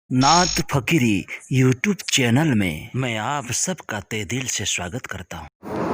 नाथ फकीरी YouTube channel में मैं आप सबका तहे दिल से स्वागत करता हूँ।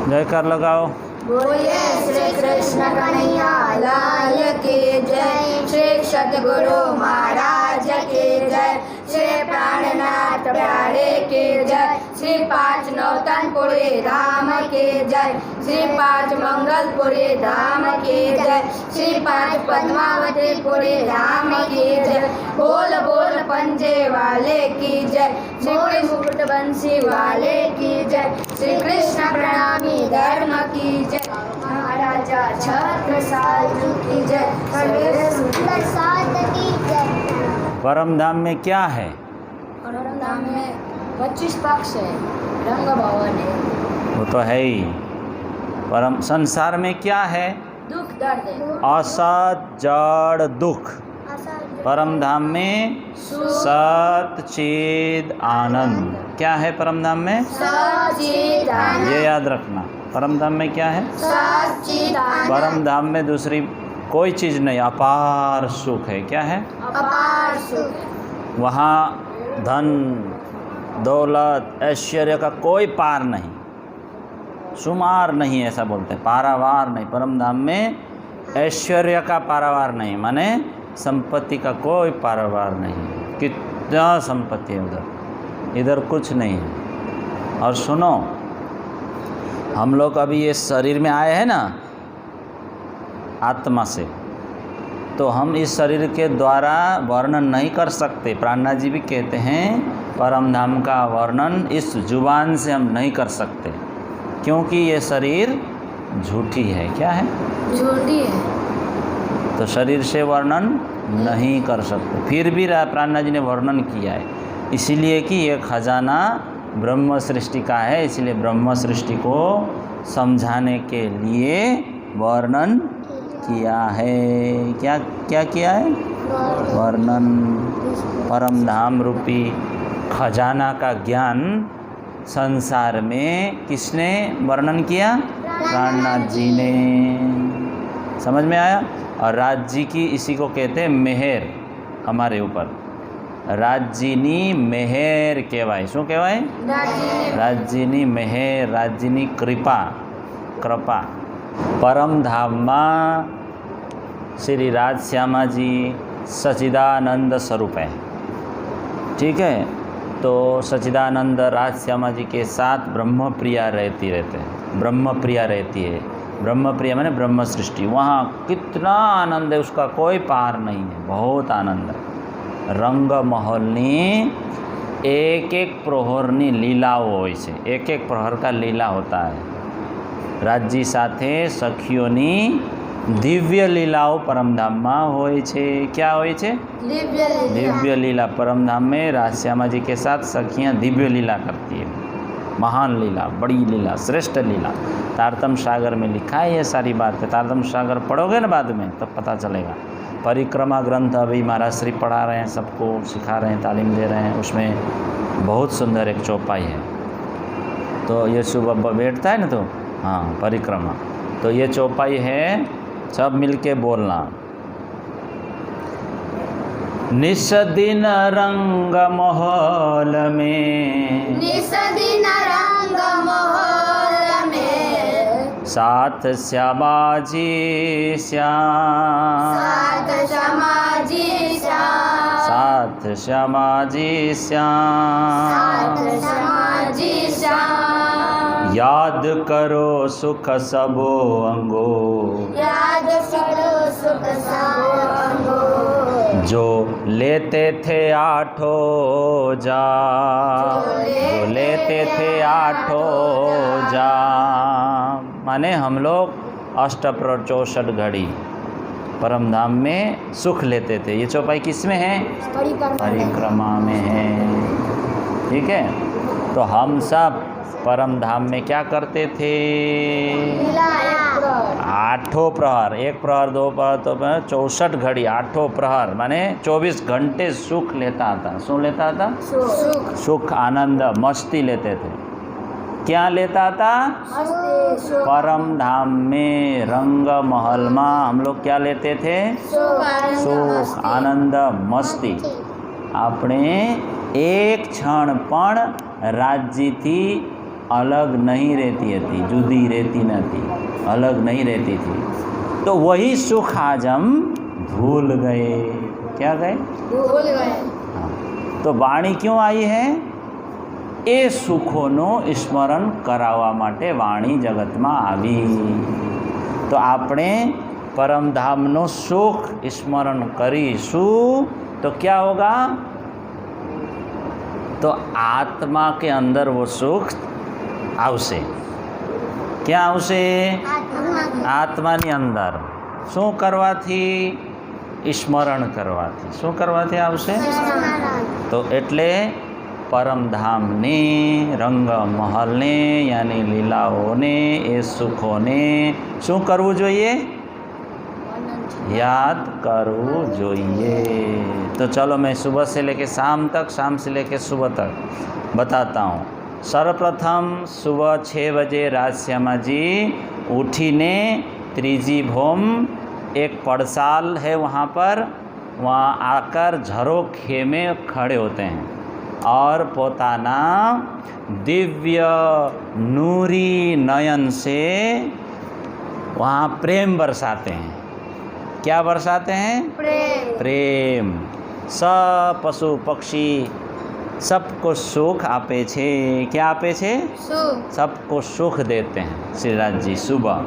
जयकार लगाओ। बोलिए श्री कृष्ण कन्हैया लाल की जय, श्री सतगुरु महाराज की जय, श्री प्राणनाथ प्यारे की जय, श्री पांच नौतनपुरी धाम की जय, श्री पांच मंगलपुरी धाम की जय, श्री पांच पद्मावतीपुरी धाम की जय, बोल बोल पंजे वाले की जय, श्री मुकुट बंसी वाले की जय, श्री कृष्ण प्रणामी धर्म की जय, महाराजा छत्रसाल की जय, सुंदर साध की जय। परम धाम में क्या है? परम धाम में 25 पक्ष है, रंग भवन है, वो तो है ही। परम संसार में क्या है? दुख दर्द है, असत जड़ दुख। परम धाम में सत चिद आनंद। क्या है परम धाम में? सच्चिदानंद। ये याद रखना। परम धाम में क्या है? सच्चिदानंद। परम धाम में दूसरी कोई चीज़ नहीं, अपार सुख है। क्या है? अपार सुख। वहाँ धन दौलत ऐश्वर्य का कोई पार नहीं, शुमार नहीं, ऐसा बोलते हैं, पारावार नहीं। परम धाम में ऐश्वर्य का पारावार नहीं, माने संपत्ति का कोई पारावार नहीं। कितना संपत्ति है उधर, इधर कुछ नहीं है। और सुनो, हम लोग अभी ये शरीर में आए हैं ना आत्मा से, तो हम इस शरीर के द्वारा वर्णन नहीं कर सकते। प्राणनाथ जी भी कहते हैं परम धाम का वर्णन इस जुबान से हम नहीं कर सकते, क्योंकि ये शरीर झूठी है। क्या है? झूठी है। तो शरीर से वर्णन नहीं कर सकते। फिर भी प्राणनाथ जी ने वर्णन किया है, इसीलिए कि ये खजाना ब्रह्म सृष्टि का है, इसलिए ब्रह्म सृष्टि को समझाने के लिए वर्णन किया है। क्या क्या किया है? वर्णन। परम धाम रूपी खजाना का ज्ञान संसार में किसने वर्णन किया? प्राणनाथ जी ने। समझ में आया? और राज्य की इसी को कहते हैं मेहर हमारे ऊपर। राज्यनी मेहर कहवाय। शू कहवाय? राज्यनी मेहर, राज्यनी कृपा, कृपा। परम धाम में श्री राजश्यामा जी सच्चिदानंद स्वरूप है। ठीक है, तो सच्चिदानंद राजश्यामा जी के साथ ब्रह्म प्रिया रहते हैं। ब्रह्म प्रिया रहती है। ब्रह्म प्रिया माने ब्रह्म सृष्टि। वहाँ कितना आनंद है, उसका कोई पार नहीं है, बहुत आनंद है। रंग महलनी एक एक प्रहरनी लीलाओ होय छे, एक एक प्रहर का लीला होता है। राज्य साथे सखियोनी दिव्य लीलाओं परमधाम में होय छे। क्या होय छे? दिव्य लीला। परमधाम में राजश्यामा जी के साथ सखियाँ दिव्य लीला करती है। महान लीला, बड़ी लीला, श्रेष्ठ लीला। तारतम सागर में लिखा है ये सारी बातें। तारतम सागर पढ़ोगे ना बाद में तब पता चलेगा। परिक्रमा ग्रंथ अभी महाराज श्री पढ़ा रहे हैं, सबको सिखा रहे हैं, तालीम दे रहे हैं। उसमें बहुत सुंदर एक चौपाई है। तो ये सुबह बैठता है ना, तो हाँ परिक्रमा, तो ये चौपाई है, सब मिलके बोलना। निस्दिन रंग महल में, निस्दिन रंग महल में, साथ श्यामा जी श्याम, साथ श्यामा जी श्याम, साथ श्यामा जी श्याम, साथ श्यामा जी श्याम। याद करो सुख सबो अंगो, याद करो सुख सबो अंगो, जो लेते थे आठों जाम, जो लेते थे आठों जाम। माने हम लोग अष्टप्रहर 64 घड़ी परम धाम में सुख लेते थे। ये चौपाई किस में है? परिक्रमा में है। ठीक है, तो हम सब परम धाम में क्या करते थे? आठों प्रहर, एक प्रहर, दो प्रहर, तो 64 घड़ी, आठों प्रहर माने 24 घंटे सुख लेता था। शू लेता था? सुख, आनंद, मस्ती लेते थे। क्या लेता था? परम धाम में रंग महल में हम लोग क्या लेते थे? सुख, आनंद, मस्ती। આપણે એક ક્ષણ પણ રાજ્યથી अलग नहीं रहती थी, जुदी रहती न थी, अलग नहीं रहती थी। तो वही सुख आज हम भूल गए। क्या गए? भूल गए। हाँ। तो वाणी क्यों आई है? એ સુખોનો સ્મરણ કરાવવા માટે વાણી જગતમાં આવી। તો આપણે પરમધામનો સુખ સ્મરણ કરીશું तो क्या होगा? तो आत्मा के अंदर वो सुख आवशे। क्या आवशे? आत्मानी अंदर શું કરવાથી? સ્મરણ કરવાથી। શું કરવાથી આવશે? તો એટલે પરમધામને, રંગ મહલને યાની લીલાઓને, એ સુખોને શું કરવું જોઈએ? याद करવું જોઈએ। तो चलो मैं सुबह से लेके शाम तक, शाम से लेके सुबह तक बताता हूँ। सर्वप्रथम सुबह 6 बजे राजश्यामा जी उठीने त्रिजी भोम एक पड़साल है वहाँ पर, वहाँ आकर झरोखे में खड़े होते हैं और पोताना दिव्य नूरी नयन से वहाँ प्रेम बरसाते हैं। क्या बरसाते हैं? प्रेम। प्रेम। सब पशु पक्षी सबको सुख आपे छे। क्या आपे छे? सुख। सबको सुख देते हैं श्रीराज जी सुबह।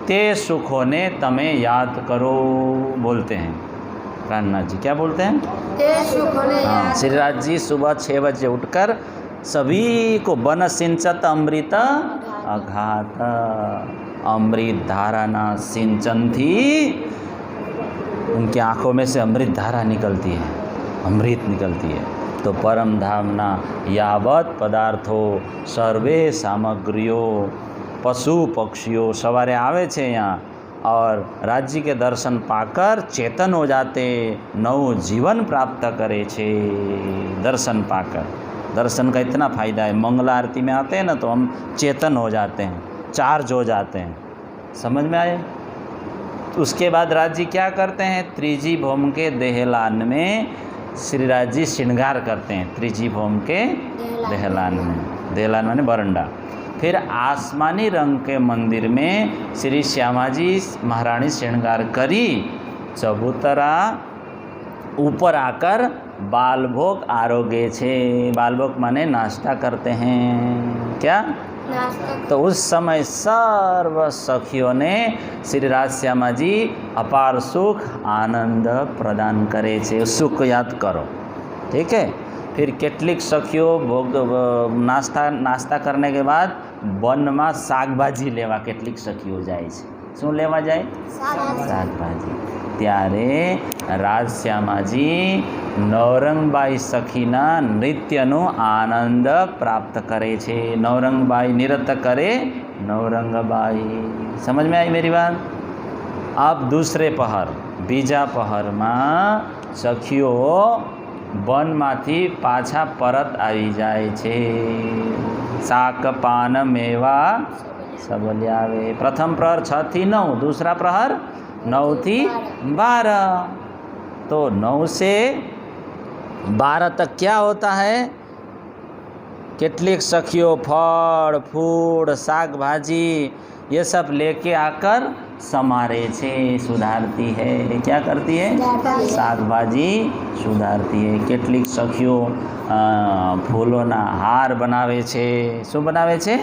ते सुखों ने तमें याद करो बोलते हैं प्राणनाथ जी। क्या बोलते हैं? ते सुखों ने हाँ, याद। श्रीराज जी सुबह 6 बजे उठकर सभी को वन सिंचत अमृत अघात, अमृत धाराना सिंचन थी उनकी आँखों में से अमृत धारा निकलती है, अमृत निकलती है। तो परम धामना यावत पदार्थों सर्वे सामग्रियों पशु पक्षियों सवारे आवे छे यहाँ और राज्य के दर्शन पाकर चेतन हो जाते, नव जीवन प्राप्त करे छे। दर्शन पाकर, दर्शन का इतना फ़ायदा है। मंगला आरती में आते हैं ना तो हम चेतन हो जाते हैं, चार्ज हो जाते हैं। समझ में आए? उसके बाद राज जी क्या करते हैं? त्रिजी भौम के देहलान में श्रीराज जी श्रृंगार करते हैं। त्रिजी भौम के देहलान में, देहलान माने बरंडा। फिर आसमानी रंग के मंदिर में श्री श्यामा जी महारानी श्रृंगार करी चबूतरा ऊपर आकर बालभोग आरोगे छे। बालभोग माने नाश्ता करते हैं। क्या? तो उस समय सर्व सखियों ने श्री राजश्यामा जी अपार सुख आनंद प्रदान करे छे। सुख याद करो, ठीक है। फिर કેટલીક સખીઓ ભોગ નાસ્તા करने के बाद वन में શાકભાજી લેવા કેટલીક સખીઓ જાય છે। શું લેવા જાય? શાકભાજી। ત્યારે રાજશ્યામાજી નવરંગબાઈ સખીના નૃત્યનો આનંદ પ્રાપ્ત કરે છે। નવરંગબાઈ નૃત્ય કરે નવરંગબાઈ। समझ में आई मेरी बात? अब दूसरे पहर बीजा पहर में सखीओ वन माथी पाछा परत आई जाए छे। शाक पान मेवा सब ल्यावे। प्रथम प्रहर 6 થી 9, दूसरा प्रहर 9 થી 12। तो 9 से 12 तक क्या होता है? કેટલીક સખીઓ ફળ ફૂડ શાક ભાજી ये सब लेके आकर समारे छे, सुधारती है। क्या करती है? शाक भाजी सुधारती है। કેટલીક સખીઓ ફૂલોના હાર બનાવે છે। શું બનાવે છે?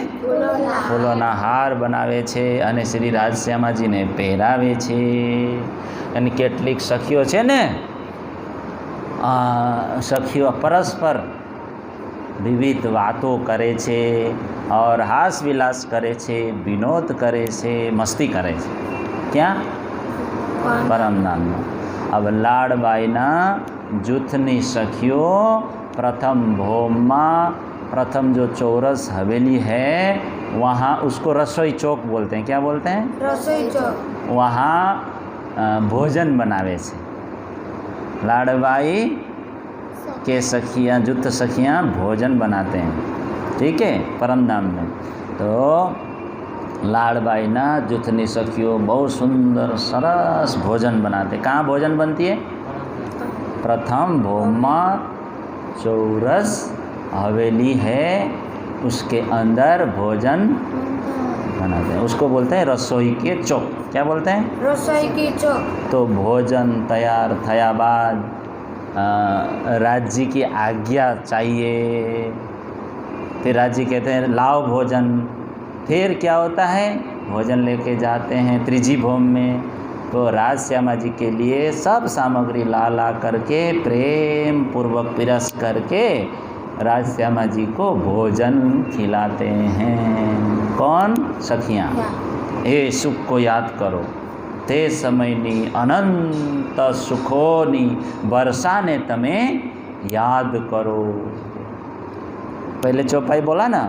ફૂલોના હાર બનાવે છે અને શ્રી રાજશ્યામાજીને પહેરાવે છે। અને કેટલીક સખીઓ છે ને સખીઓ પરસ્પર विविध बातों करे छे और हास विलास करे छे, विनोद करे छे, मस्ती करे छे। क्या? परम नाम। अब लाडबाईना जूथनी सखियों प्रथम भोम में, प्रथम जो चौरस हवेली है वहाँ उसको रसोई चौक बोलते हैं। क्या बोलते हैं? रसोई चौक। वहाँ भोजन बनावे छे। लाडबाई के सखियाँ जुत्त सखियाँ भोजन बनाते हैं, ठीक है, परम धाम में। तो लाडबाई ना जुथनी सखियों बहुत सुंदर सरस भोजन बनाते। कहाँ भोजन बनती है? प्रथम भोमा चौरस हवेली है, उसके अंदर भोजन बनाते हैं, उसको बोलते हैं रसोई के चौक। क्या बोलते हैं? रसोई की चौक। तो भोजन तैयार थया बाद राज्य की आज्ञा चाहिए, फिर राज्य कहते हैं लाओ भोजन। फिर क्या होता है? भोजन लेके जाते हैं त्रिजी भोम में, तो राज श्यामा जी के लिए सब सामग्री ला करके प्रेम पूर्वक पिरस करके राज श्यामा जी को भोजन खिलाते हैं। कौन? सखियाँ। हे सुख को याद करो, ते समयनी अनंत सुखोनी बरसाने तमें याद करो। पहले चौपाई बोला ना,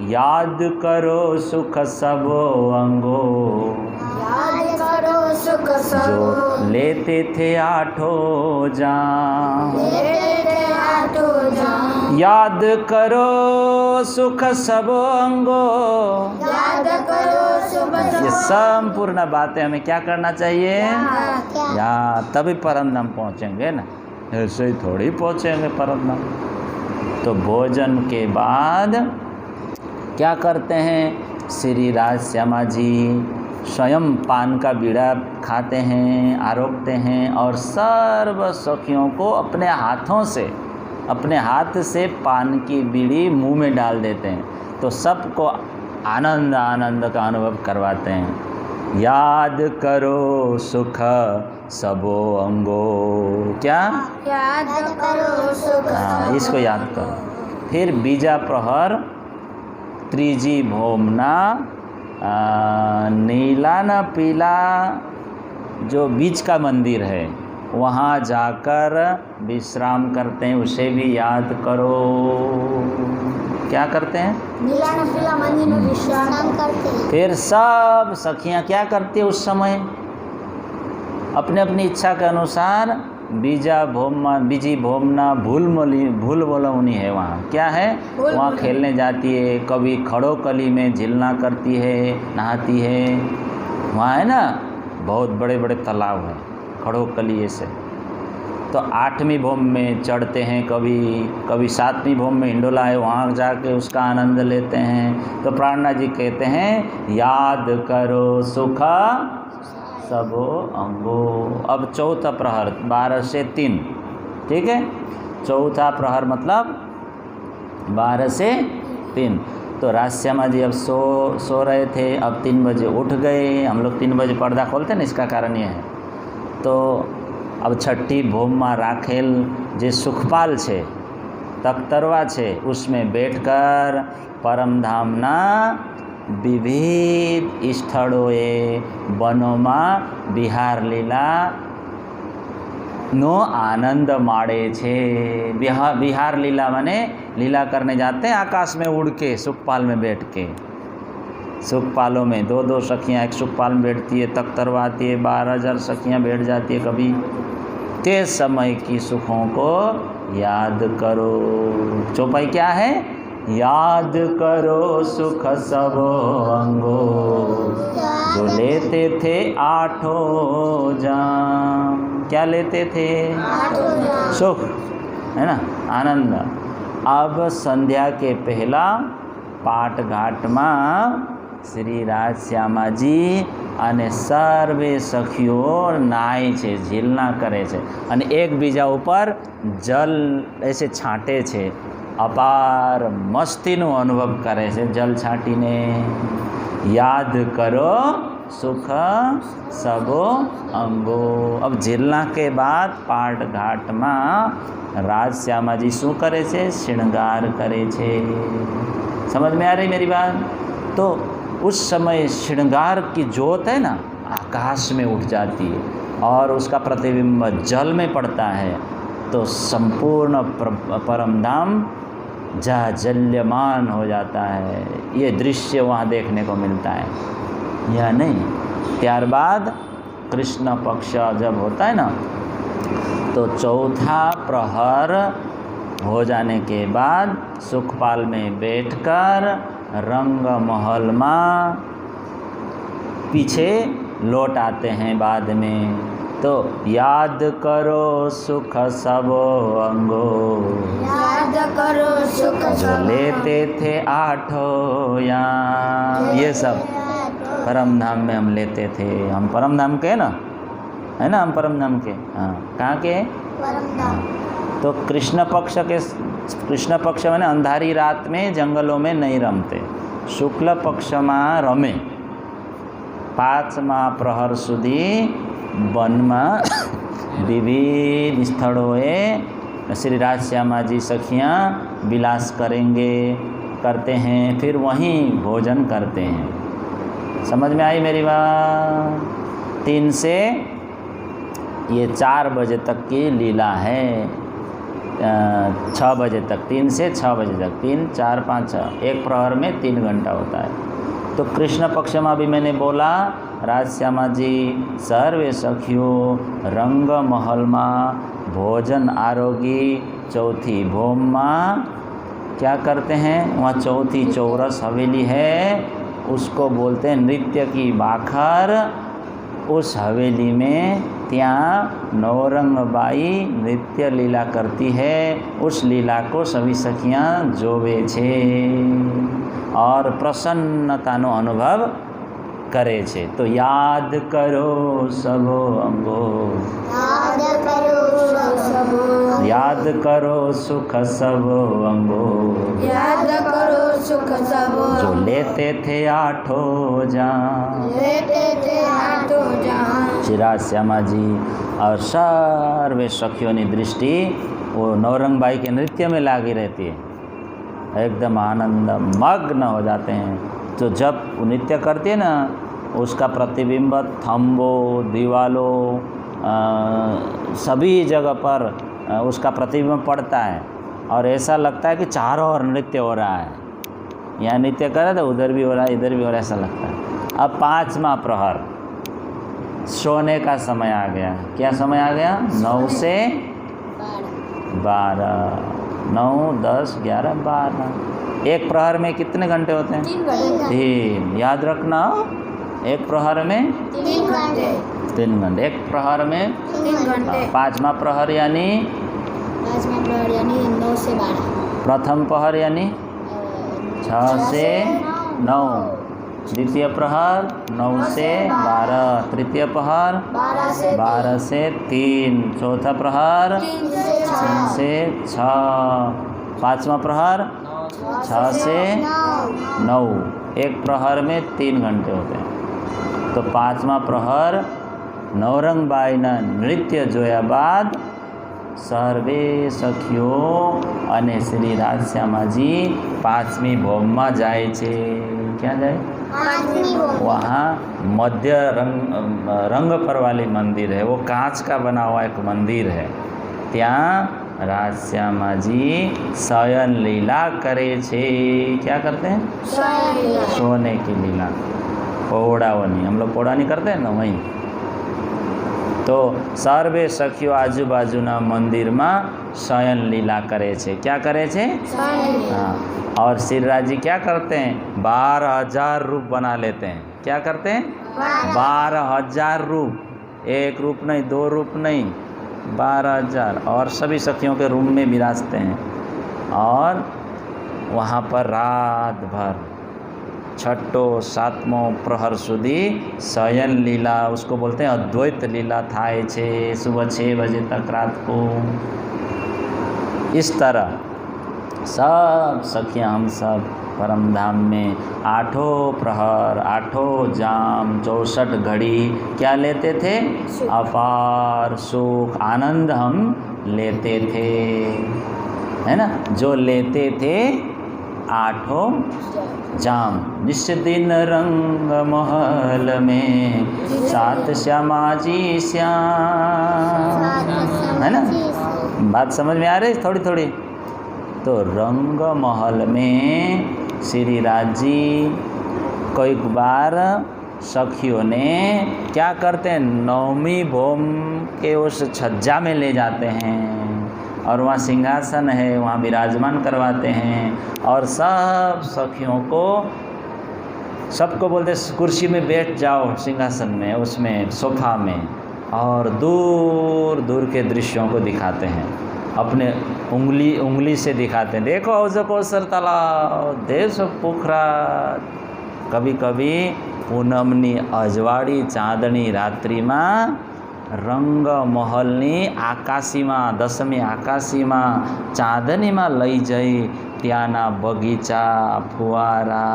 याद करो सुख सब अंगो, याद करो सुख सब जो लेते थे आठों जाम। याद करो सुख सब अंगो, याद करो सुख ये संपूर्ण बातें हमें क्या करना चाहिए? या तभी परम धाम पहुँचेंगे ना, ऐसे ही थोड़ी पहुँचेंगे परम धाम। तो भोजन के बाद क्या करते हैं? श्री राज श्यामा जी स्वयं पान का बीड़ा खाते हैं, आरोगते हैं और सर्व सखियों को अपने हाथों से, अपने हाथ से पान की बीड़ी मुंह में डाल देते हैं, तो सबको आनंद आनंद का अनुभव करवाते हैं। याद करो सुख सबो अंगो। क्या? याद करो सुख हाँ, इसको याद करो। फिर बीजा प्रहर त्रिजी भोमना नीला न पीला जो बीच का मंदिर है, वहाँ जाकर विश्राम करते हैं, उसे भी याद करो। क्या करते हैं? नीला न पीला मंदिर में विश्राम करते हैं। फिर सब सखियाँ क्या करती है उस समय? अपने अपनी इच्छा के अनुसार बीजी भोमना भूल बोलौनी है, वहाँ क्या है? वहाँ खेलने जाती है, कभी खड़ो कली में झिलना करती है, नहाती है। वहाँ है ना बहुत बड़े बड़े तालाब हैं, खड़ो कली ऐसे। तो 8वीं भोम में चढ़ते हैं, कभी 7वीं भोम में हिंडोला है, वहाँ जाके उसका आनंद लेते हैं। तो प्राणनाथ जी कहते हैं याद करो सुख सबो अंगो। अब चौथा प्रहर 12 से 3, ठीक है? चौथा प्रहर मतलब 12 से 3। तो राज श्यामा जी अब सो रहे थे, अब 3 बजे उठ गए। हम लोग 3 बजे पर्दा खोलते हैं ना, इसका कारण ये है। तो अब छठी भोमમાં રાખેલ જે સુખપાલ છે, તખ્તરવા છે, उसमें बैठकर परमधामना विविध स्थળોએ વનોમાં વિહાર લીલા નો आनंद माणे छे। विहार लीला माने लीला करने जाते हैं आकाश में उड़ के, सुखपाल में बैठ के। सुखपालों में 2-2 सखियाँ एक सुखपाल में बैठती है, तख्तरवा आती है, 12,000 सखियाँ बैठ जाती है कभी। ते समय की सुखों को याद करो। चौपाई क्या है? याद करो सुख सब अंगो जो लेते थे आठों जाम। क्या लेते थे? सुख, है ना, आनंद। अब संध्या के पहला पाट घाट में श्री राज श्यामाजी અને સર્વે સખીઓ નાય છે, ઝીલના કરે છે અને એકબીજા ઉપર જલ ऐसे છાંટે છે। અપાર મસ્તીનો અનુભવ કરે છે જલ છાંટીને। याद करो सुख सबो अंगो। अब झीलना के बाद पाट घाट में राज श्यामा जी शू करे छे? श्रृंगार करे छे। समझ में आ रही मेरी बात? तो उस समय श्रृंगार की ज्योत है ना आकाश में उठ जाती है और उसका प्रतिबिंब जल में पड़ता है, तो संपूर्ण परमधाम जाजल्यमान हो जाता है। ये दृश्य वहाँ देखने को मिलता है या नहीं? त्यारबाद कृष्ण पक्ष जब होता है ना, तो चौथा प्रहर हो जाने के बाद सुखपाल में बैठकर रंग महल में पीछे लौट आते हैं बाद में। तो याद करो सुख सब अंगो, याद करो सुख जो सब लेते थे आठों याम। ये सब परम धाम में हम लेते थे। हम परम धाम के ना, है ना, हम परम धाम के। हाँ, कहाँ के? परम धाम। तो कृष्ण पक्ष मैंने अंधारी रात में जंगलों में नहीं रमते, शुक्ल पक्ष में रमे। 5 प्रहर सुधी वन में विविध स्थलों श्री राजश्यामा जी सखियाँ विलास करते हैं, फिर वहीं भोजन करते हैं। समझ में आई मेरी बात? 3 से ये 4 बजे तक की लीला है, 6 बजे तक, 3 से 6 बजे तक, 3, 4, 5, 6, एक प्रहर में 3 घंटा होता है। तो कृष्ण पक्ष में भी मैंने बोला राजश्यामा जी सर्वे सखियों रंग महल में भोजन आरोगी, चौथी भोम में क्या करते हैं, वहाँ चौथी चौरस हवेली है, उसको बोलते हैं नृत्य की बाखर। उस हवेली में ત્યાં नौरंगबाई नृत्य लीला करती है। उस लीला को सभी सखियाँ जोवे छे और प्रसन्नताનો अनुभव करे छे। तो याद करो सबो अंगो, याद करो सुख सबो अंगो, याद करो सुख सब जो लेते थे आठों जान। लेते थे आठों जान। श्री राजश्यामा जी और सर्वे सखियों की दृष्टि वो नौरंगबाई के नृत्य में लगी रहती है, एकदम आनंद मग्न हो जाते हैं। तो जब वो नृत्य करती है ना, उसका प्रतिबिंब थंबों, दीवालों, सभी जगह पर उसका प्रतिबिंब पड़ता है और ऐसा लगता है कि चारों ओर नृत्य हो रहा है। यहाँ नृत्य करे तो उधर भी हो रहा है, इधर भी हो रहा है, ऐसा लगता है। अब 5वां प्रहर सोने का समय आ गया। क्या समय आ गया? 9 से 12, 9, 10, 11, 12। एक प्रहर में कितने घंटे होते हैं? 3 घंटे। 3। याद रखना, एक प्रहर में 3 घंटे। 3 घंटे। एक प्रहर में 3 घंटे। 5वां प्रहर यानी 5वां प्रहर यानी 9 से 12। प्रथम प्रहर यानी 6 से 9। द्वितीय प्रहर 9 से 12। तृतीय प्रहर 12 से 3। चौथा प्रहर 3 से 6। 5वां प्रहर 6 से 9। एक प्रहर में 3 घंटे होते हैं। तो 5वां प्रहर नौरंगबाई ना नृत्य जोया बाद सर्वे सखियों અને શ્રી રાધશ્યામાજી 5મી ભોમમાં જાય છે। क्या जाए? वहाँ मध्य रंग पर वाली मंदिर है, वो कांच का बना हुआ एक मंदिर है। त्या राधश्यामा जी शयन लीला करे छे। क्या करते हैं? सोने की लीला। पौड़ावनी, हम लोग पौड़ा नहीं करते हैं ना, वहीं। तो सर्वे सखियों आजू बाजूना मंदिर में शयन लीला करे छे। क्या करे छे? हाँ। और श्रीराज जी क्या करते हैं? 12,000 रूप बना लेते हैं। क्या करते हैं? 12,000 रूप। एक रूप नहीं, 2 रूप नहीं, 12,000। और सभी सखियों के रूम में विराजते हैं और वहाँ पर रात भर 6ठो 7मो प्रहर सुधी शयन लीला, उसको बोलते हैं अद्वैत लीला थाय छे। सुबह 6 बजे तक रात को। इस तरह सब सखियाँ हम सब परम धाम में 8 प्रहर 8 जाम 64 घड़ी क्या लेते थे? अपार सुख आनंद हम लेते थे, है ना। जो लेते थे 8 जाम। जिस दिन रंग महल में 7 श्यामा जी श्याम, है ना। बात समझ में आ रही है थोड़ी थोड़ी? तो रंग महल में श्री राज जी कई बार सखियों ने क्या करते हैं? 9वीं भोम के उस छज्जा में ले जाते हैं और वहाँ सिंहासन है, वहाँ विराजमान करवाते हैं और सब सखियों को, सबको बोलते कुर्सी में बैठ जाओ, सिंहासन में, उसमें सोफा में, और दूर दूर के दृश्यों को दिखाते हैं, अपने उंगली से दिखाते हैं। देखो औजकोसर तालाब, देश पोखरा। कभी कभी पूनमनी अजवाड़ी चांदनी रात्रि में रंग महलनी आकाशी में, दसमी आकाशी में चांदनी में लई जई त्याना बगीचा, फुवारा,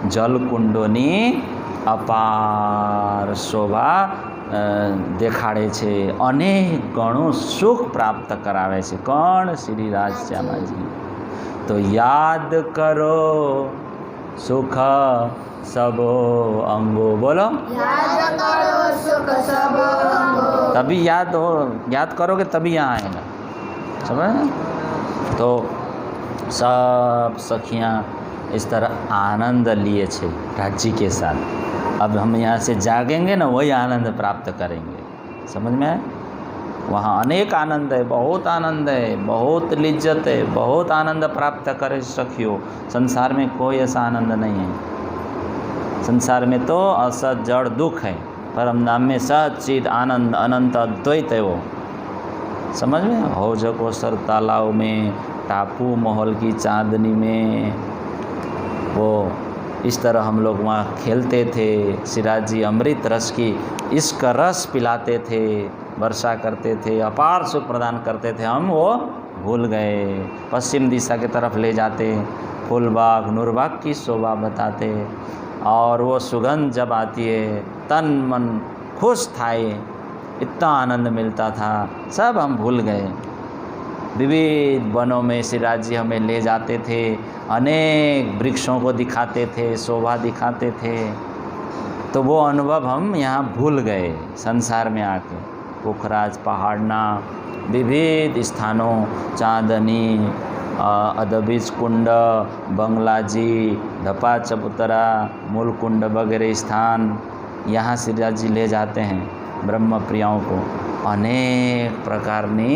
जलकुंडोनी अपार शोभा देखाड़े छे, अनेक गणों सुख प्राप्त करावे छे। कौन? श्री राजश्यामाजी। तो याद करो सुख सबो अंगो, बोलो याद करो सुख सबो अंगो। तभी याद करोगे तभी यहाँ आएगा, समझ? तो सब सखियाँ इस तरह आनंद लिए छे राज्य के साथ। अब हम यहाँ से जागेंगे ना, वही आनंद प्राप्त करेंगे, समझ में आए? वहाँ अनेक आनंद है, बहुत आनंद है, बहुत लिज्जत है, बहुत आनंद प्राप्त करे सखियो। संसार में कोई ऐसा आनंद नहीं है। संसार में तो असत जड़ दुख है, परम धाम में सत चित आनंद अनंत अद्वैत है वो, समझ में? औजकोसर तालाब में, टापू महल की चांदनी में, वो इस तरह हम लोग वहाँ खेलते थे। सिराज जी अमृत रस की इश्क रस पिलाते थे, वर्षा करते थे, अपार सुख प्रदान करते थे। हम वो भूल गए। पश्चिम दिशा की तरफ ले जाते, फूलबाग नूरबाग की शोभा बताते, और वो सुगंध जब आती है तन मन खुश थाए, इतना आनंद मिलता था, सब हम भूल गए। विविध वनों में सिराज जी हमें ले जाते थे, अनेक वृक्षों को दिखाते थे, शोभा दिखाते थे। तो वो अनुभव हम यहाँ भूल गए संसार में आके। पोखराज पहाड़ना, विविध स्थानों, चांदनी, अदबीज कुंड, बंगलाजी, धपा चबूतरा, मूलकुंड वगैरह स्थान, यहाँ सिराज जी ले जाते हैं ब्रह्म प्रियाओं को। अनेक प्रकारनी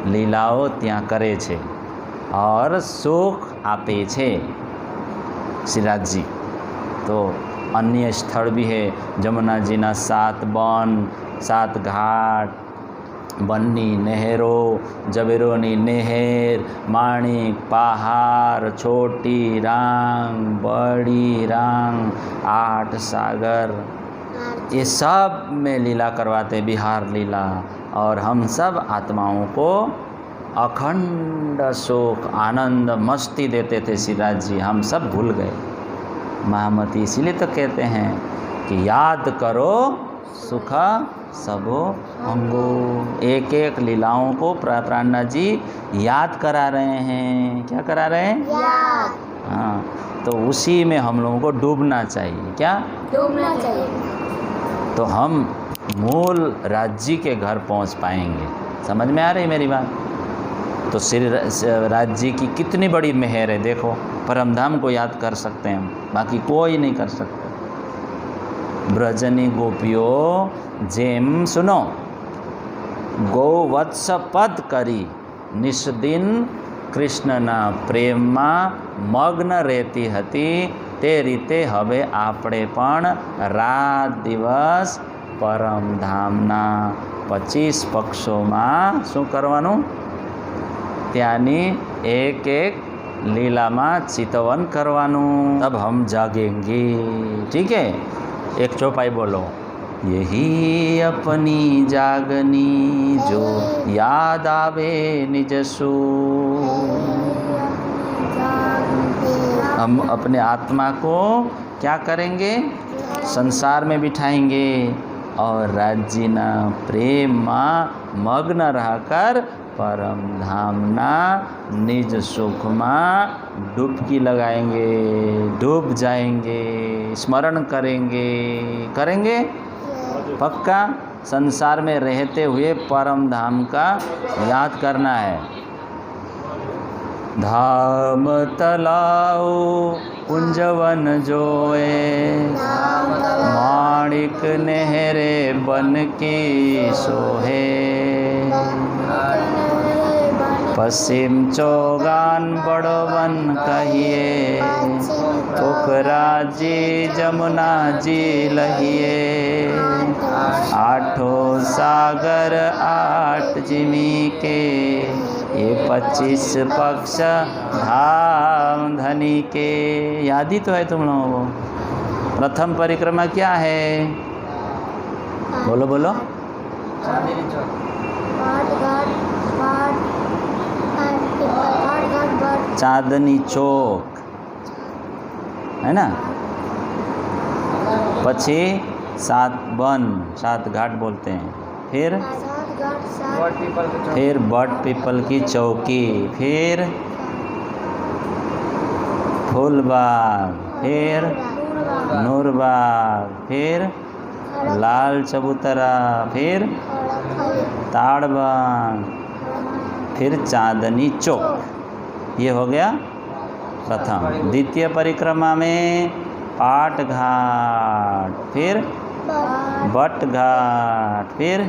लीलाओ ત્યાં કરે છે और सुख आपे छे सिराज जी। तो अन्य स्थल भी है, जमुना जी ना 7 वन, 7 घाट, बननी नहरो, जबेरोनी नहर, माणिक पहाड़, छोटी रांग, बड़ी रांग, 8 सागर, ये सब में लीला करवाते, बिहार लीला। और हम सब आत्माओं को अखंड सुख आनंद मस्ती देते थे सिराज जी, हम सब भूल गए। महामती इसीलिए तो कहते हैं कि याद करो सुख सबो अंगो। एक एक लीलाओं को प्राणनाथ जी याद करा रहे हैं। क्या करा रहे हैं? याद। हाँ, तो उसी में हम लोगों को डूबना चाहिए। क्या डूबना चाहिए? तो हम मूल राज्य के घर पहुंच पाएंगे। समझ में आ रही मेरी बात? तो श्री राज्य की कितनी बड़ी मेहर है। देखो, परमधाम को याद कर सकते हैं हम, बाकी कोई नहीं कर सकता। ब्रजनी गोपियों जेम सुनो, गोवत्स पद करी निष्दिन कृष्णना प्रेमમાં મગ્ન રહેતી હતી, તે રીતે હવે આપણે પણ રાત દિવસ પરમધામના 25 પક્ષોમાં શું કરવાનું? ત્યાંની એક એક લીલામાં चितवन करवाનું। तब हम जागेंगे। ठीक है? एक चौपाई बोलो। यही अपनी जागनी जो याद आवे निज सू। हम अपने आत्मा को क्या करेंगे? संसार में बिठाएंगे और राज्यना प्रेम में मग्न रहकर परम धामना निज सुख में डुबकी लगाएंगे, डूब जाएंगे, स्मरण करेंगे। करेंगे पक्का? संसार में रहते हुए परम धाम का याद करना है। धाम तलाओ कुंजवन जोए, माणिक नहरे बन की सोहे। पश्चिम चौगान बड़वन कहिए, पोखरा जी जमुना जी लहिए, आठों सागर आठ जिमी के, ये 25 पक्ष धाम धनी के। याद ही तो है तुम लोगों को। प्रथम परिक्रमा क्या है? बोलो बोलो। चांदनी चौक है ना। पछी 7 वन 7 घाट बोलते हैं। फिर बट पीपल की चौकी, फिर फूलबाग, फिर नूरबाग, फिर लाल चबूतरा, फिर ताड़बाग, फिर चांदनी चौक। ये हो गया प्रथम। द्वितीय परिक्रमा में पाट घाट, फिर बट घाट, फिर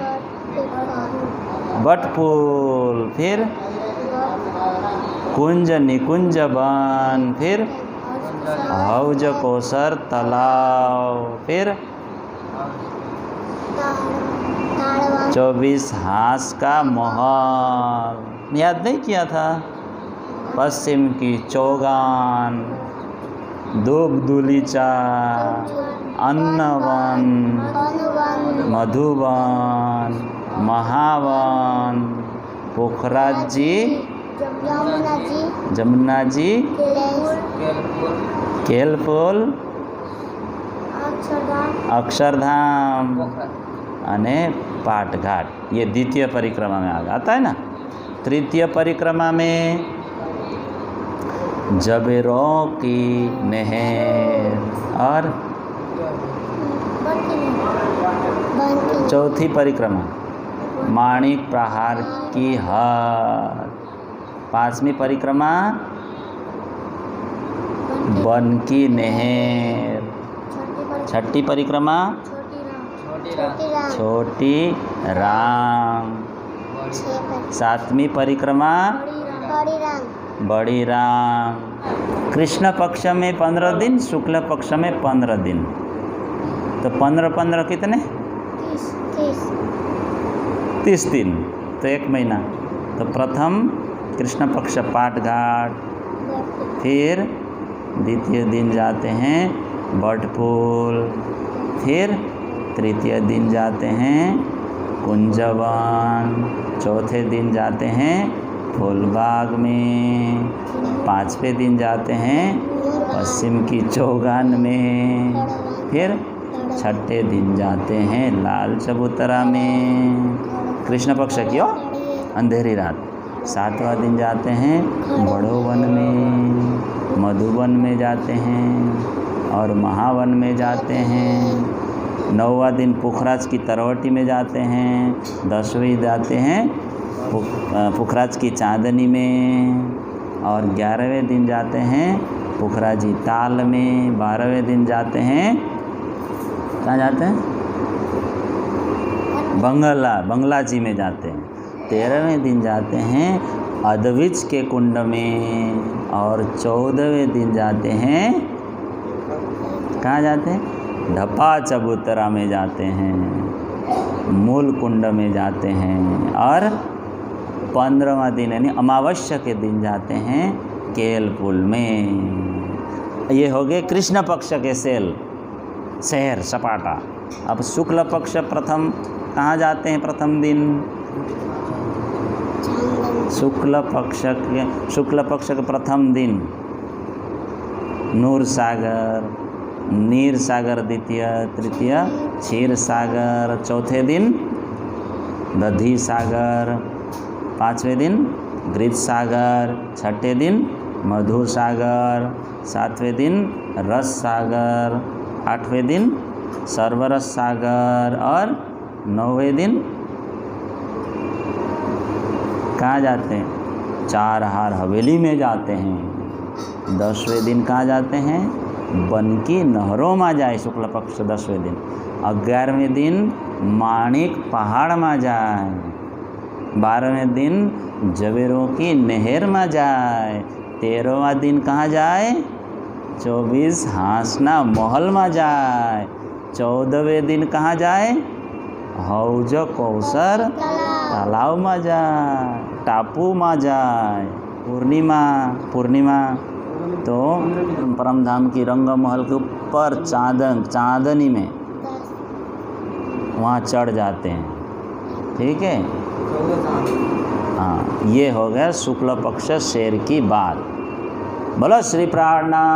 बटपुल, फिर कुंज निकुंज वन, फिर हौज कोसर तालाब, फिर 24 हांस का महल। याद नहीं किया था? पश्चिम की चौगान, दूबदुलीचा, अन्नवन, मधुवन, महावन, पोखराज जी, जमुना जी, केलपुल, अक्षरधाम अने पाटघाट। ये द्वितीय परिक्रमा में आता है ना। तृतीय परिक्रमा में जबेरों की नहर, और चौथी परिक्रमा माणिक प्रहार की हद। 5वीं परिक्रमा वन की नहर। छठी परिक्रमा छोटी राम। 7वीं परिक्रमा बड़ी राम। कृष्ण पक्ष में 15 दिन, शुक्ल पक्ष में 15 दिन। तो 15 कितने? 30 दिन, तो 1 महीना। तो प्रथम कृष्ण पक्ष पाट घाट, फिर द्वितीय दिन जाते हैं बटपुल, फिर तृतीय दिन जाते हैं कुंजवन, चौथे दिन जाते हैं फूलबाग में, 5वें दिन जाते हैं पश्चिम की चौगान में, फिर 6ठे दिन जाते हैं लाल चबूतरा में। कृष्ण पक्ष की अंधेरी रात। 7वां दिन जाते हैं बड़ो वन में, मधुवन में जाते हैं और महावन में जाते हैं। 9वां दिन पुखराज की तरवटी में जाते हैं। 10वीं जाते हैं पुखराज की चांदनी में, और 11वें दिन जाते हैं पुखराजी ताल में। 12वें दिन जाते हैं, कहाँ जाते हैं? बंगला जी में जाते हैं। 13वें दिन जाते हैं अद्विज के कुंड में, और 14वें दिन जाते हैं, कहाँ जाते हैं? ढपा चबूतरा में जाते हैं, मूल कुंड में जाते हैं, और 15वां दिन यानी अमावस्या के दिन जाते हैं केलपुल में। ये हो गए कृष्ण पक्ष के शहर सपाटा। अब शुक्ल पक्ष प्रथम कहाँ जाते हैं? प्रथम दिन शुक्ल पक्ष के प्रथम दिन नूर सागर, नीर सागर द्वितीय, तृतीय क्षीर सागर, चौथे दिन दधी सागर, 5वें दिन घृत सागर, 6ठे दिन मधु सागर, 7वें दिन रस सागर, 8वें दिन सर्वरस सागर, और 9वें दिन कहाँ जाते हैं? चारहार हवेली में जाते हैं। 10वें दिन कहाँ जाते हैं? वन की नहरों में जाए शुक्ल पक्ष 10वें दिन। 11वें दिन माणिक पहाड़ में जाए। 12वें दिन जवेरों की नहर में जाए। 13वां दिन कहाँ जाए? 24 હાંસના મહલમાં જાય. 14વે દિન કहाँ જાય? હૌજ કૌસર તાલાવમાં જાય, टापूમાં જાય. पूर्णिमा तो परम धाम की रंग महल के ऊपर चांदनी में वहाँ चढ़ जाते हैं. ठीक है. हाँ, ये हो गया शुक्ल पक्ष शेर की बात. बोलो श्री प्राणनाथ.